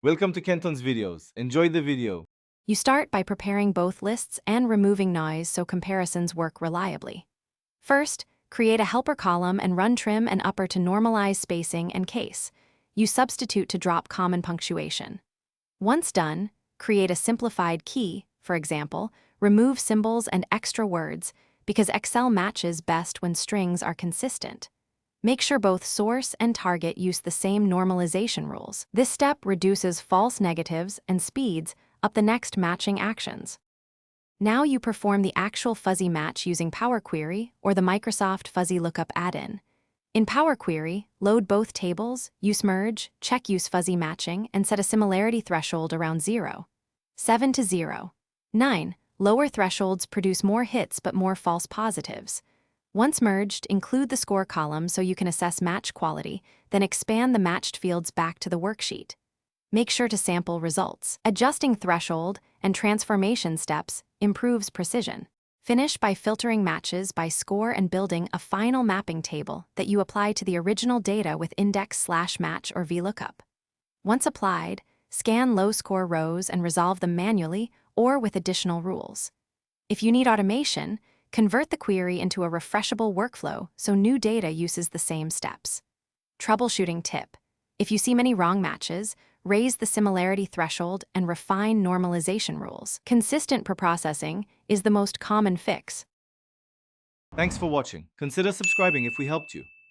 Welcome to Kenton's videos. Enjoy the video. You start by preparing both lists and removing noise so comparisons work reliably. First, create a helper column and run trim and upper to normalize spacing and case. Use substitute to drop common punctuation. Once done, create a simplified key, for example, remove symbols and extra words, because Excel matches best when strings are consistent. Make sure both source and target use the same normalization rules. This step reduces false negatives and speeds up the next matching actions. Now you perform the actual fuzzy match using Power Query or the Microsoft Fuzzy Lookup add-in. In Power Query, load both tables, use merge, check use fuzzy matching, and set a similarity threshold around 0. 7 to 0. 9. Lower thresholds produce more hits but more false positives. Once merged, include the score column so you can assess match quality, then expand the matched fields back to the worksheet. Make sure to sample results. Adjusting threshold and transformation steps improves precision. Finish by filtering matches by score and building a final mapping table that you apply to the original data with index/match or VLOOKUP. Once applied, scan low-score rows and resolve them manually or with additional rules. If you need automation, convert the query into a refreshable workflow so new data uses the same steps. Troubleshooting tip: if you see many wrong matches, raise the similarity threshold and refine normalization rules. Consistent preprocessing is the most common fix. Thanks for watching. Consider subscribing if we helped you.